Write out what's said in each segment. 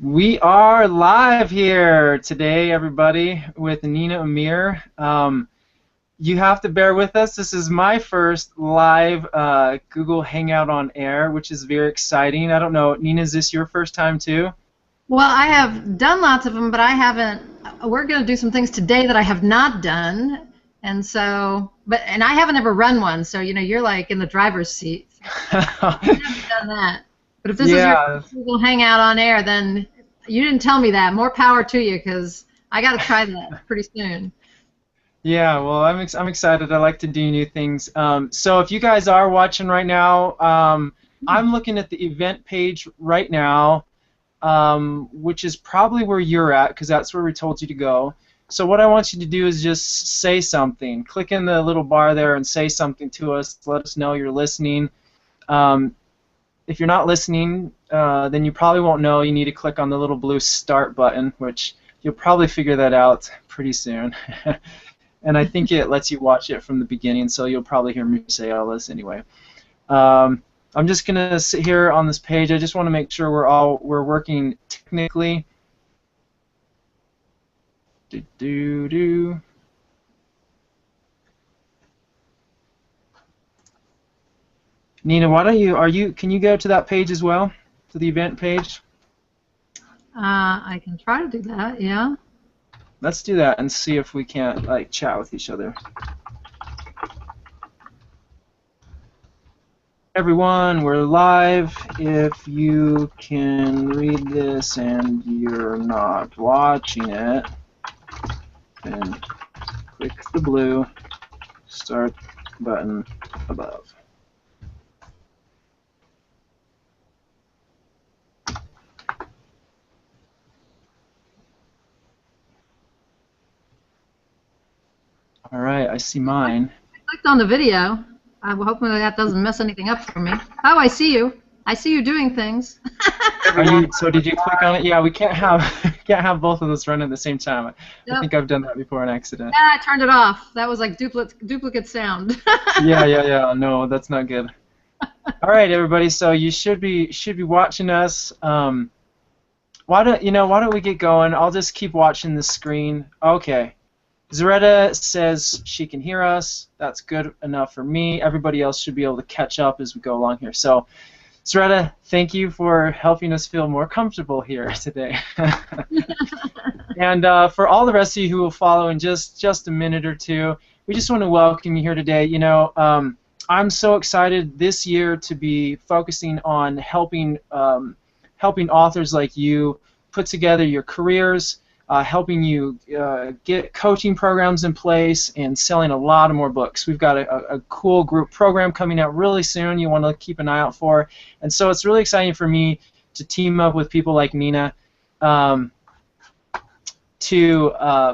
We are live here today, everybody, with Nina Amir. You have to bear with us. This is my first live Google Hangout on air, which is very exciting. I don't know, Nina, is this your first time too? Well, I have done lots of them, but I haven't. We're going to do some things today that I have not done, and I haven't ever run one. So you're like in the driver's seat. I haven't done that. But if this is your Yeah, Google Hangout on air, then you didn't tell me that. More power to you, because I got to try that pretty soon. yeah. Well, I'm excited. I like to do new things. So if you guys are watching right now, I'm looking at the event page right now. Which is probably where you're at because that's where we told you to go. So what I want you to do is just say something. Click in the little bar there and say something to us. Let us know you're listening. If you're not listening, then you probably won't know. You need to click on the little blue start button, which you'll probably figure that out pretty soon. And I think it lets you watch it from the beginning, so you'll probably hear me say all this anyway. I'm just gonna sit here on this page. I just want to make sure we're working technically. Nina, why don't can you go to that page as well, to the event page? I can try to do that. Yeah. Let's do that and see if we can't like chat with each other. Everyone, we're live. If you can read this and you're not watching it, then click the blue start button above. All right, I see mine. I clicked on the video. I'm hoping that doesn't mess anything up for me. Oh, I see you. I see you doing things. So did you click on it? Yeah, we can't have both of those running at the same time. Yep. I think I've done that before on accident. Yeah, I turned it off. That was like duplicate sound. Yeah. No, that's not good. All right, everybody. So you should be watching us. Why don't we get going? I'll just keep watching the screen. Okay. Zaretta says she can hear us. That's good enough for me. Everybody else should be able to catch up as we go along here. So, Zaretta, thank you for helping us feel more comfortable here today. And for all the rest of you who will follow in just a minute or two, we just want to welcome you here today. I'm so excited this year to be focusing on helping authors like you put together your careers. Helping you get coaching programs in place and selling a lot of more books. We've got a cool group program coming out really soon you want to keep an eye out for. And so it's really exciting for me to team up with people like Nina to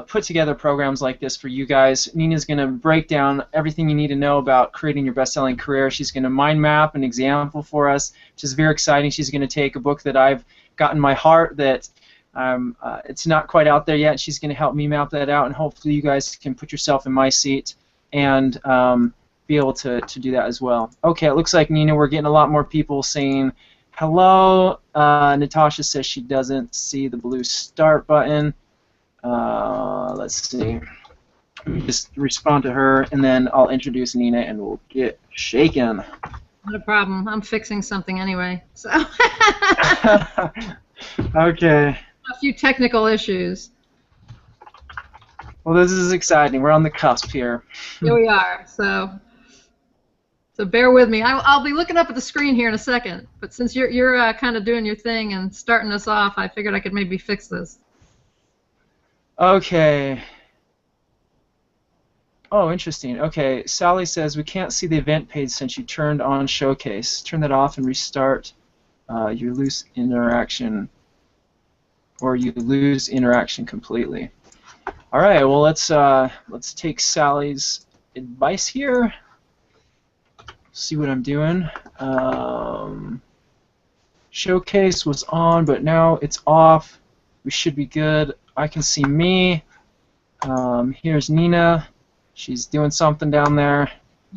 put together programs like this for you guys. Nina's going to break down everything you need to know about creating your best-selling career. She's going to mind map an example for us, which is very exciting. She's going to take a book that I've got in my heart that it's not quite out there yet. She's going to help me map that out, and hopefully you guys can put yourself in my seat and be able to do that as well. Okay, it looks like, Nina, we're getting a lot more people saying hello. Natasha says she doesn't see the blue start button. Let's see. Let me just respond to her, and then I'll introduce Nina, and we'll get shaken. Not a problem. I'm fixing something anyway. So. Okay. A few technical issues. Well, this is exciting. We're on the cusp here. Here we are. So bear with me. I'll be looking up at the screen here in a second. But since you're kind of doing your thing and starting us off, I figured I could maybe fix this. Okay. Oh, interesting. Okay, Sally says we can't see the event page since you turned on Showcase. Turn that off and restart. You lose interaction. Or you lose interaction completely. All right. Well, let's take Sally's advice here. See what I'm doing. Showcase was on, but now it's off. We should be good. I can see me. Here's Nina. She's doing something down there.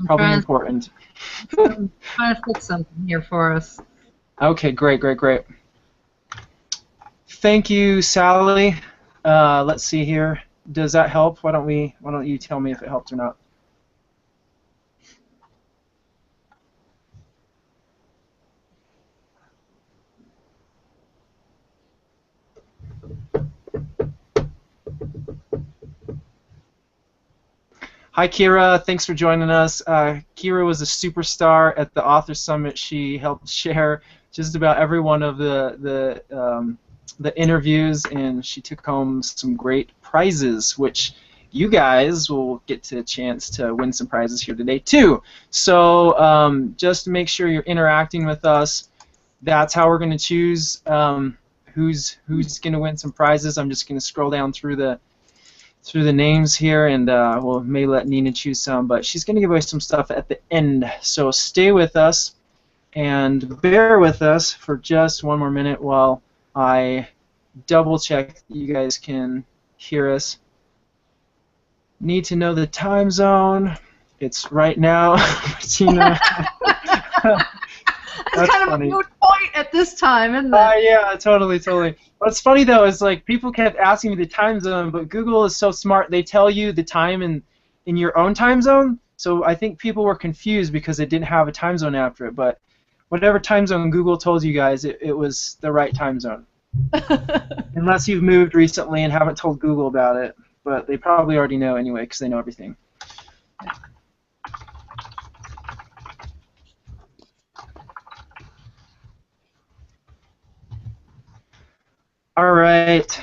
Probably important. I'm trying to fix something here for us. Okay. Great. Thank you, Sally. Let's see here. Does that help? Why don't you tell me if it helped or not? Hi, Kira. Thanks for joining us. Kira was a superstar at the Author Summit. She helped share just about every one of the interviews, and she took home some great prizes, which you guys will get a chance to win some prizes here today too. So just make sure you're interacting with us. That's how we're going to choose who's going to win some prizes. I'm just going to scroll down through the names here, and we'll may let Nina choose some, but she's going to give away some stuff at the end. So stay with us and bear with us for just one more minute while I double check that you guys can hear us. Need to know the time zone. It's right now. Tina. That's kind funny. of a moot point at this time, isn't it? Yeah, totally. What's funny though is like people kept asking me the time zone, but Google is so smart. They tell you the time in your own time zone. So I think people were confused because it didn't have a time zone after it. But whatever time zone Google told you guys, it was the right time zone. Unless you've moved recently and haven't told Google about it. But they probably already know anyway because they know everything. All right.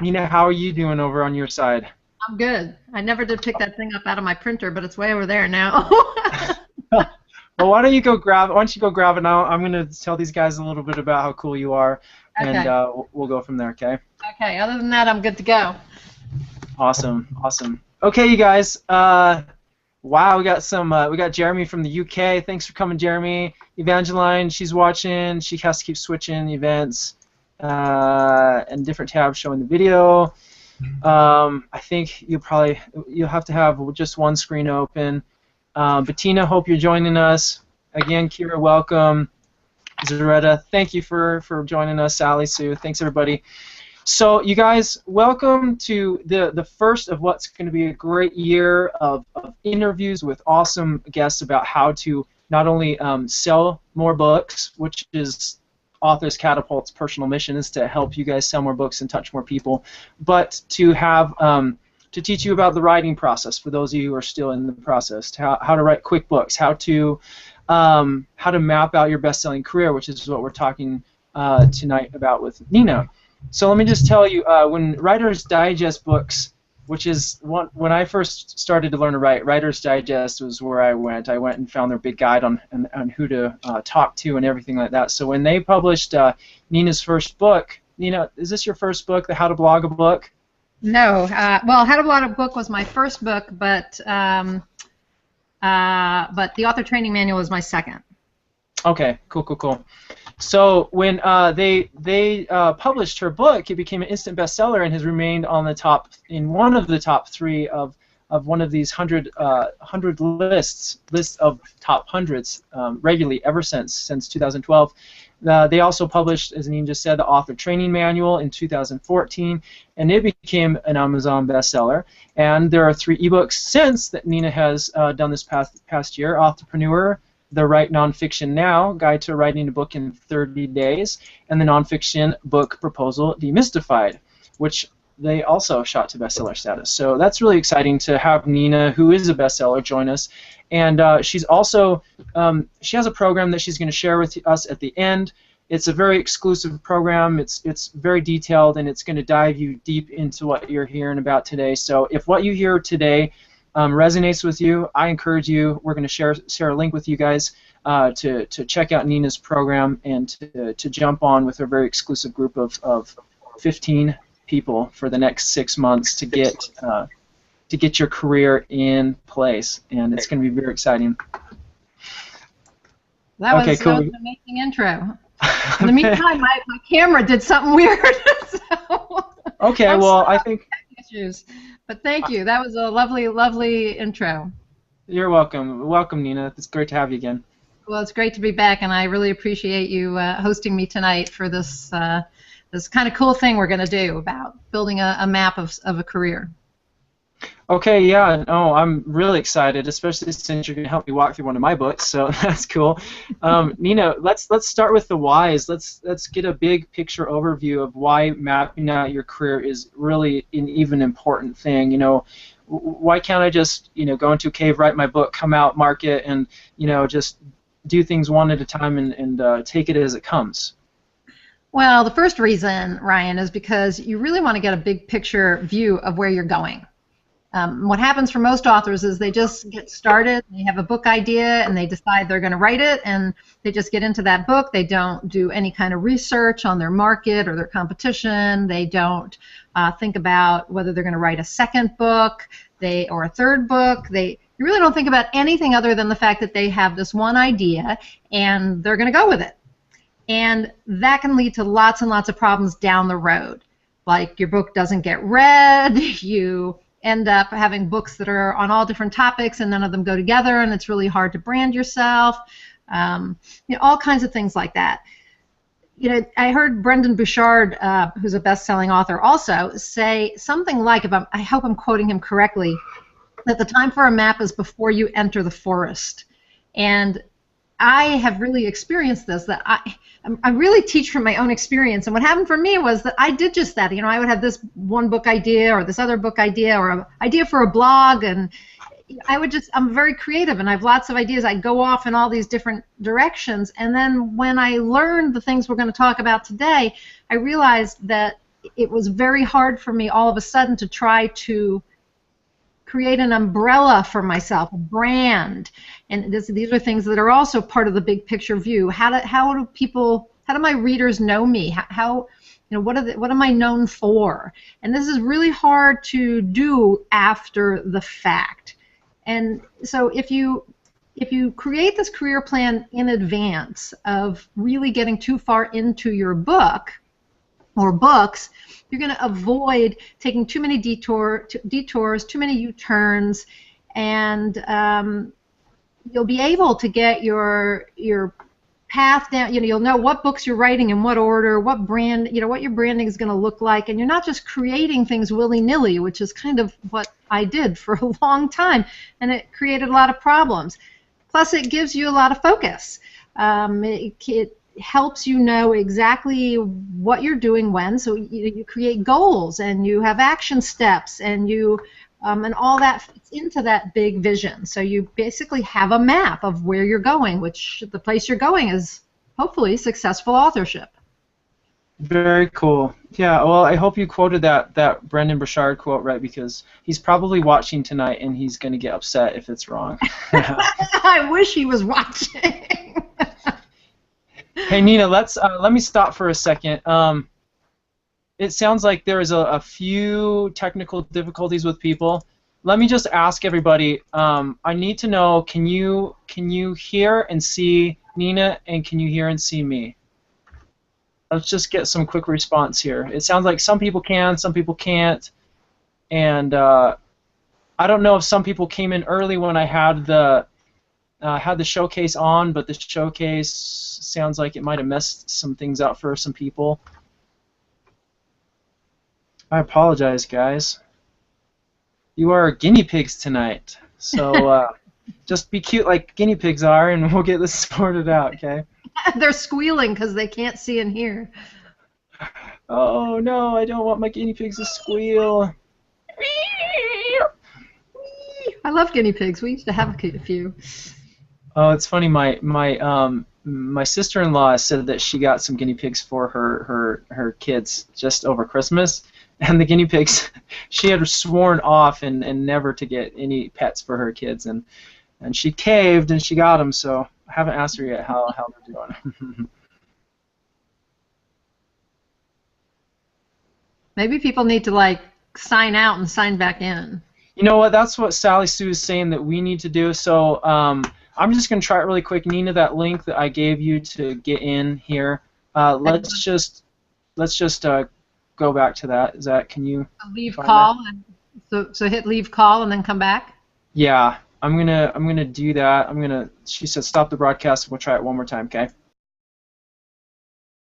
Nina, how are you doing over on your side? I'm good. I never did pick that thing up out of my printer, but it's way over there now. Well, why don't you go grab it? Why don't you go grab it now? I'm going to tell these guys a little bit about how cool you are, and we'll go from there, okay? Okay, other than that, I'm good to go. Awesome. Okay, you guys. Wow, we got Jeremy from the UK. Thanks for coming, Jeremy. Evangeline, she's watching. She has to keep switching events and different tabs showing the video. I think you'll have to have just one screen open. Bettina, hope you're joining us. Again, Kira, welcome. Zaretta, thank you for joining us. Sally, Sue, thanks everybody. So you guys, welcome to the first of what's going to be a great year of interviews with awesome guests about how to not only sell more books, which is Authors Catapult's personal mission is to help you guys sell more books and touch more people, but to have to teach you about the writing process for those of you who are still in the process, how to write quick books, how to map out your best-selling career, which is what we're talking tonight about with Nina. So let me just tell you, when Writer's Digest books, which is when I first started to learn to write, Writer's Digest was where I went. I went and found their big guide on who to talk to and everything like that. So when they published Nina's first book, Nina, is this your first book, the How to Blog a Book? No. Well, How to Blog a Book was my first book, but the Author Training Manual was my second. Okay, cool. So when they published her book, it became an instant bestseller and has remained on the one of the top 3 of one of these 100 lists of top hundreds regularly ever since 2012. They also published, as Nina just said, the Author Training Manual in 2014, and it became an Amazon bestseller. And there are 3 ebooks since that Nina has done this past year: Authorpreneur, The Write Nonfiction Now, Guide to Writing a Book in 30 Days, and the Nonfiction Book Proposal Demystified, which they also shot to bestseller status. So that's really exciting to have Nina, who is a bestseller, join us. And she's also, she has a program that she's going to share with us at the end. It's a very exclusive program. It's very detailed, and it's going to dive you deep into what you're hearing about today. So if what you hear today resonates with you, I encourage you. We're going to share a link with you guys to check out Nina's program and to jump on with a very exclusive group of 15 people for the next 6 months to get your career in place, and it's going to be very exciting. That was an amazing intro. In the meantime, my camera did something weird. Okay, I think. Issues. But thank you. That was a lovely, lovely intro. You're welcome. Welcome, Nina. It's great to have you again. Well, it's great to be back, and I really appreciate you hosting me tonight for this this kind of cool thing we're going to do about building a map of a career. Okay, yeah, no, I'm really excited, especially since you're going to help me walk through one of my books, so that's cool. Nina, let's start with the whys. Let's get a big picture overview of why mapping out your career is really an even important thing. You know, why can't I just, you know, go into a cave, write my book, come out, market, and, you know, just do things one at a time and take it as it comes? Well, the first reason, Ryan, is because you really want to get a big picture view of where you're going. What happens for most authors is they just get started, they have a book idea, and they decide they're going to write it, and they just get into that book. They don't do any kind of research on their market or their competition. They don't think about whether they're going to write a second book or a third book. They really don't think about anything other than the fact that they have this one idea, and they're going to go with it. And that can lead to lots and lots of problems down the road. Like your book doesn't get read, you end up having books that are on all different topics and none of them go together, and it's really hard to brand yourself. You know, all kinds of things like that. You know, I heard Brendon Burchard, who's a best-selling author, also say something like, I hope I'm quoting him correctly, that the time for a map is before you enter the forest. And I have really experienced this, that I really teach from my own experience, and what happened for me was that I did just that. You know, I would have this one book idea or this other book idea or an idea for a blog, and I'm very creative and I have lots of ideas. I go off in all these different directions, and then when I learned the things we're going to talk about today, I realized that it was very hard for me all of a sudden to try to create an umbrella for myself, a brand, and these are things that are also part of the big picture view. How do my readers know me? How you know, what am I known for? And this is really hard to do after the fact. And so if you create this career plan in advance of really getting too far into your book or books, you're going to avoid taking too many detours, too many U-turns, and you'll be able to get your path down. You know, you'll know what books you're writing in what order, what brand, you know, what your branding is going to look like, and you're not just creating things willy-nilly, which is kind of what I did for a long time, and it created a lot of problems. Plus, it gives you a lot of focus. It helps you know exactly what you're doing when, so you create goals and you have action steps and and all that fits into that big vision. So you basically have a map of where you're going, which the place you're going is hopefully successful authorship. Very cool. Yeah, well, I hope you quoted that Brendon Burchard quote right, because he's probably watching tonight and he's going to get upset if it's wrong. I wish he was watching. Hey Nina, let me stop for a second. It sounds like there is a few technical difficulties with people. Let me just ask everybody. I need to know: can you hear and see Nina, and can you hear and see me? Let's just get some quick response here. It sounds like some people can, some people can't, and I don't know if some people came in early when I had the showcase on, but the showcase sounds like it might have messed some things up for some people. I apologize, guys. You are guinea pigs tonight, so just be cute like guinea pigs are, and we'll get this sorted out, okay? They're squealing because they can't see and hear. Oh no, I don't want my guinea pigs to squeal. I love guinea pigs. We used to have a few. Oh, it's funny. My sister-in-law said that she got some guinea pigs for her kids just over Christmas, and the guinea pigs, she had sworn off and never to get any pets for her kids, and she caved and she got them. So I haven't asked her yet how they're doing. Maybe people need to like sign out and sign back in. You know what? That's what Sally Sue is saying that we need to do. So I'm just going to try it really quick. Nina, that link that I gave you to get in here, let's just go back to that. Is that, can you leave call? And so hit leave call and then come back? Yeah, I'm gonna do that. She said stop the broadcast. We'll try it one more time, okay?